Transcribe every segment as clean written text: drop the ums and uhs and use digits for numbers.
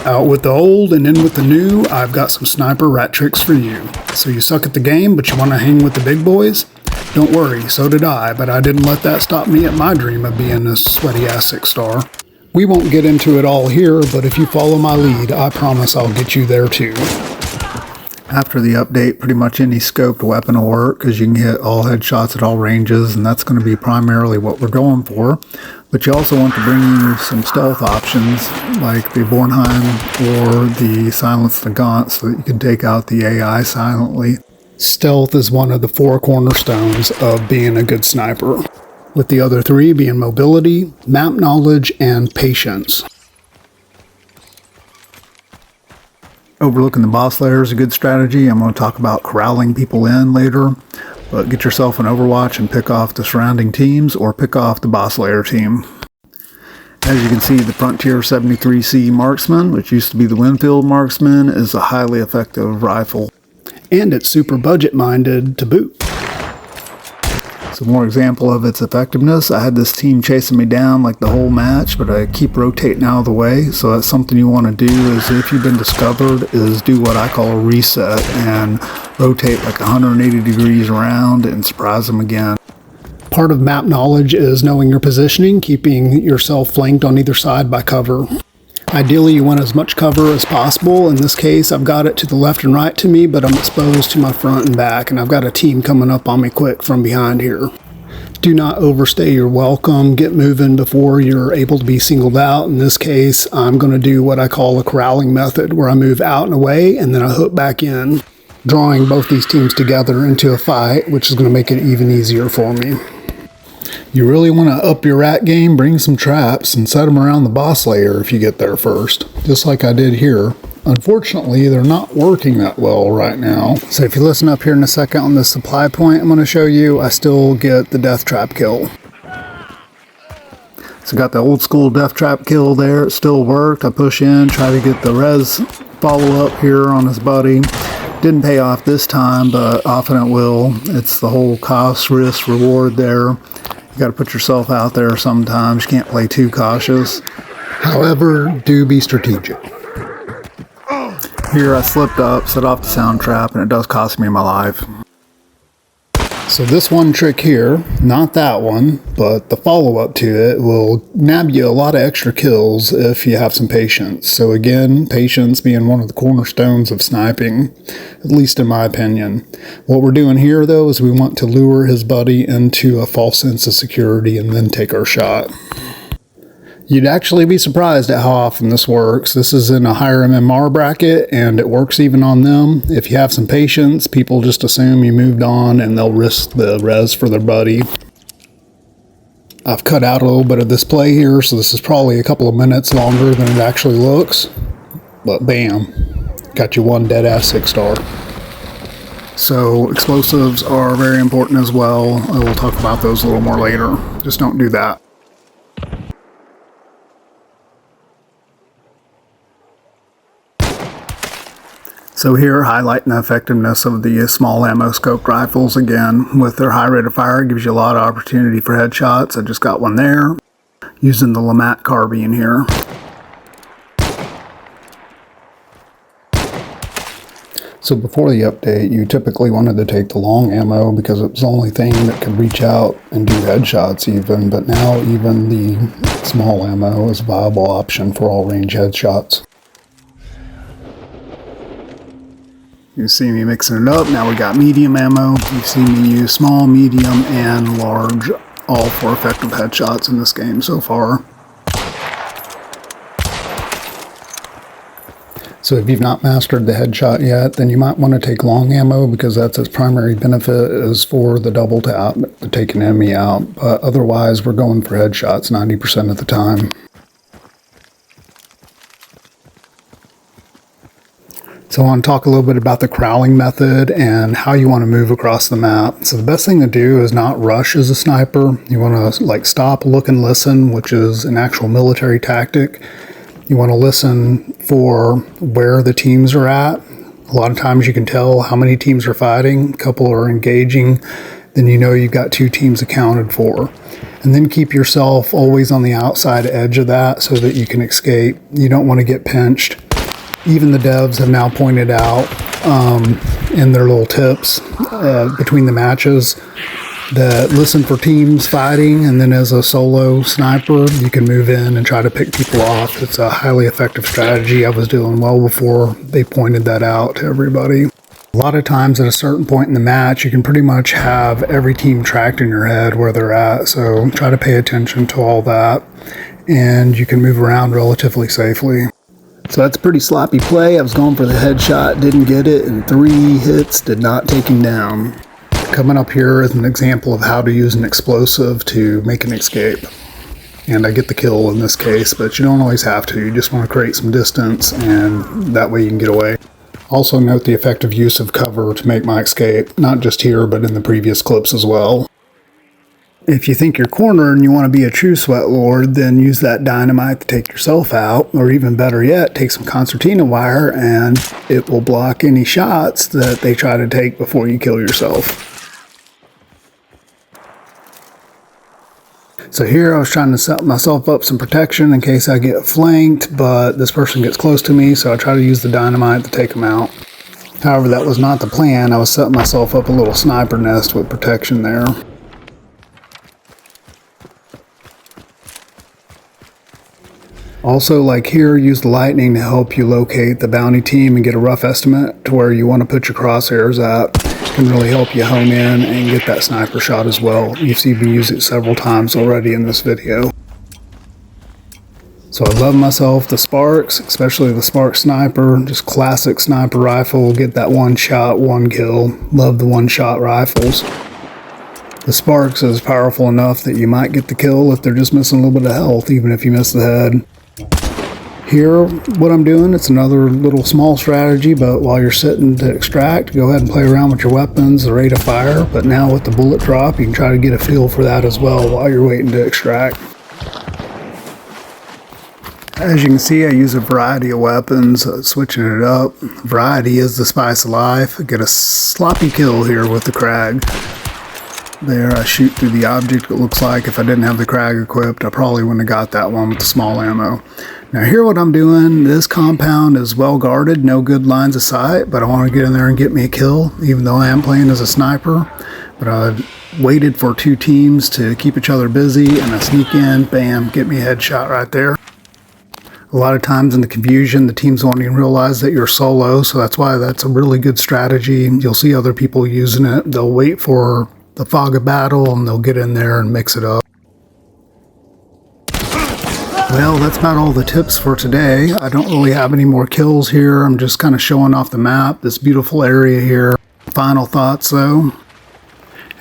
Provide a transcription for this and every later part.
Out with the old and in with the new, I've got some sniper rat tricks for you. So you suck at the game, but you want to hang with the big boys? Don't worry, so did I, but I didn't let that stop me at my dream of being a sweaty-ass 6-star. We won't get into it all here, but if you follow my lead, I promise I'll get you there too. After the update, pretty much any scoped weapon will work because you can hit all headshots at all ranges, and that's going to be primarily what we're going for. But you also want to bring in some stealth options like the Bornheim or the Silence the Gaunt so that you can take out the AI silently. Stealth is one of the 4 cornerstones of being a good sniper, with the other 3 being mobility, map knowledge, and patience. Overlooking the boss layer is a good strategy. I'm going to talk about corralling people in later, but get yourself an Overwatch and pick off the surrounding teams or pick off the boss layer team. As you can see, the Frontier 73C Marksman, which used to be the Winfield Marksman, is a highly effective rifle. And it's super budget-minded to boot. So more example of its effectiveness, I had this team chasing me down like the whole match, but I keep rotating out of the way. So that's something you want to do is if you've been discovered is do what I call a reset and rotate like 180 degrees around and surprise them again. Part of map knowledge is knowing your positioning, keeping yourself flanked on either side by cover. Ideally, you want as much cover as possible. In this case, I've got it to the left and right to me, but I'm exposed to my front and back, and I've got a team coming up on me quick from behind here. Do not overstay your welcome. Get moving before you're able to be singled out. In this case, I'm going to do what I call a corralling method, where I move out and away, and then I hook back in, drawing both these teams together into a fight, which is going to make it even easier for me. You really want to up your rat game, bring some traps, and set them around the boss layer if you get there first, just like I did here. Unfortunately, they're not working that well right now. So if you listen up here in a second on the supply point I'm going to show you, I still get the death trap kill. So got the old school death trap kill there, it still worked. I push in, try to get the res follow up here on his buddy. Didn't pay off this time, but often it will. It's the whole cost, risk, reward there. You got to put yourself out there sometimes. You can't play too cautious. However, do be strategic. Here I slipped up, set off the sound trap, and it does cost me my life. So this one trick here, not that one, but the follow-up to it will nab you a lot of extra kills if you have some patience. So again, patience being one of the cornerstones of sniping, at least in my opinion. What we're doing here though is we want to lure his buddy into a false sense of security and then take our shot. You'd actually be surprised at how often this works. This is in a higher MMR bracket, and it works even on them. If you have some patience, people just assume you moved on, and they'll risk the res for their buddy. I've cut out a little bit of this play here, so this is probably a couple of minutes longer than it actually looks. But bam, got you one dead-ass 6-star. So explosives are very important as well. I will talk about those a little more later. Just don't do that. So here, highlighting the effectiveness of the small ammo scoped rifles again. With their high rate of fire, it gives you a lot of opportunity for headshots. I just got one there, using the Lamat carbine here. So before the update, you typically wanted to take the long ammo because it was the only thing that could reach out and do headshots even, but now even the small ammo is a viable option for all range headshots. You see me mixing it up. Now we got medium ammo. You see me use small, medium, and large, all for effective headshots in this game so far. So if you've not mastered the headshot yet, then you might want to take long ammo because that's its primary benefit is for the double tap to take an enemy out. But otherwise, we're going for headshots 90% of the time. So I want to talk a little bit about the corralling method and how you want to move across the map. So the best thing to do is not rush as a sniper. You want to stop, look, and listen, which is an actual military tactic. You want to listen for where the teams are at. A lot of times you can tell how many teams are fighting. A couple are engaging. Then you know you've got 2 teams accounted for. And then keep yourself always on the outside edge of that so that you can escape. You don't want to get pinched. Even the devs have now pointed out in their little tips between the matches that listen for teams fighting, and then as a solo sniper, you can move in and try to pick people off. It's a highly effective strategy. I was doing well before they pointed that out to everybody. A lot of times at a certain point in the match, you can pretty much have every team tracked in your head where they're at, so try to pay attention to all that, and you can move around relatively safely. So that's a pretty sloppy play. I was going for the headshot, didn't get it, and 3 hits did not take him down. Coming up here is an example of how to use an explosive to make an escape. And I get the kill in this case, but you don't always have to. You just want to create some distance, and that way you can get away. Also note the effective use of cover to make my escape, not just here, but in the previous clips as well. If you think you're cornered and you want to be a true sweat lord, then use that dynamite to take yourself out, or even better yet, take some concertina wire and it will block any shots that they try to take before you kill yourself. So here I was trying to set myself up some protection in case I get flanked, but this person gets close to me, so I try to use the dynamite to take them out. However, that was not the plan. I was setting myself up a little sniper nest with protection there. Also, like here, use the lightning to help you locate the bounty team and get a rough estimate to where you want to put your crosshairs at. It can really help you hone in and get that sniper shot as well. You've seen me use it several times already in this video. So I love myself the Sparks, especially the Spark Sniper, just classic sniper rifle, get that one shot, one kill. Love the one shot rifles. The Sparks is powerful enough that you might get the kill if they're just missing a little bit of health, even if you miss the head. Here, what I'm doing, it's another little small strategy, but while you're sitting to extract, go ahead and play around with your weapons, the rate of fire, but now with the bullet drop, you can try to get a feel for that as well while you're waiting to extract. As you can see, I use a variety of weapons, switching it up. Variety is the spice of life. Get a sloppy kill here with the Krag. There, I shoot through the object. It looks like if I didn't have the Krag equipped, I probably wouldn't have got that one with the small ammo. Now here what I'm doing, this compound is well guarded, no good lines of sight, but I want to get in there and get me a kill, even though I am playing as a sniper. But I waited for 2 teams to keep each other busy, and I sneak in, bam, get me a headshot right there. A lot of times in the confusion, the teams won't even realize that you're solo, so that's why that's a really good strategy. You'll see other people using it. They'll wait for the fog of battle, and they'll get in there and mix it up. Well, that's about all the tips for today. I don't really have any more kills here. I'm just kind of showing off the map, this beautiful area here. Final thoughts though.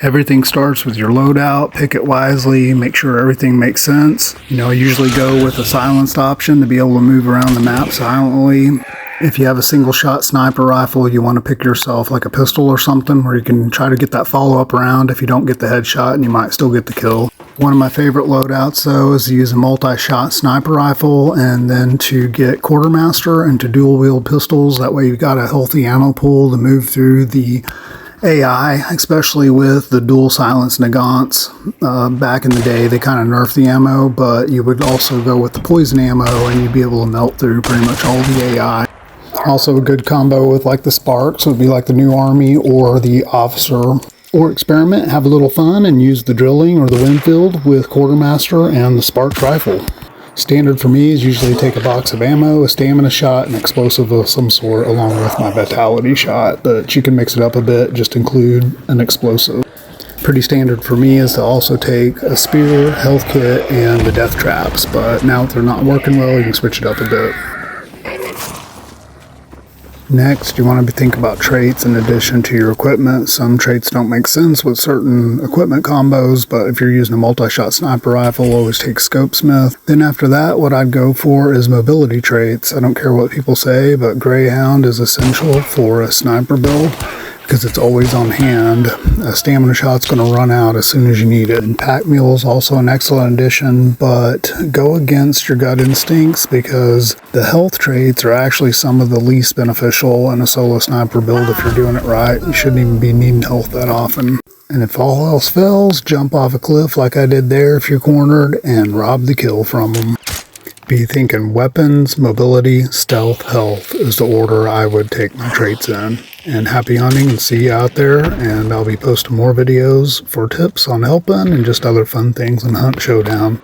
Everything starts with your loadout. Pick it wisely. Make sure everything makes sense. I usually go with a silenced option to be able to move around the map silently. If you have a single shot sniper rifle, you want to pick yourself like a pistol or something where you can try to get that follow-up round if you don't get the headshot, and you might still get the kill. One of my favorite loadouts though is to use a multi-shot sniper rifle and then to get quartermaster and to dual wield pistols. That way you've got a healthy ammo pool to move through the AI, especially with the dual silence Nagants. Back in the day, they kind of nerfed the ammo, but you would also go with the poison ammo and you'd be able to melt through pretty much all the AI. Also a good combo with like the Sparks would be like the New Army or the Officer. Or experiment, have a little fun, and use the drilling or the Winfield with quartermaster and the Spark rifle. Standard for me is usually take a box of ammo, a stamina shot, and explosive of some sort along with my vitality shot, but you can mix it up a bit, just include an explosive. Pretty standard for me is to also take a spear, health kit, and the death traps, but now if they're not working well, you can switch it up a bit. Next, you want to think about traits in addition to your equipment. Some traits don't make sense with certain equipment combos, but if you're using a multi-shot sniper rifle, always take Scopesmith. Then after that, what I'd go for is mobility traits. I don't care what people say, but Greyhound is essential for a sniper build because it's always on hand. A stamina shot's going to run out as soon as you need it. And Pack Mule is also an excellent addition, but go against your gut instincts because the health traits are actually some of the least beneficial in a solo sniper build if you're doing it right. You shouldn't even be needing health that often. And if all else fails, jump off a cliff like I did there if you're cornered and rob the kill from them. be thinking weapons, mobility, stealth, health is the order I would take my traits in. And happy hunting and see you out there, and I'll be posting more videos for tips on helping and just other fun things in Hunt Showdown.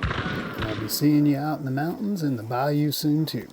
I'll be seeing you out in the mountains and the bayou soon too.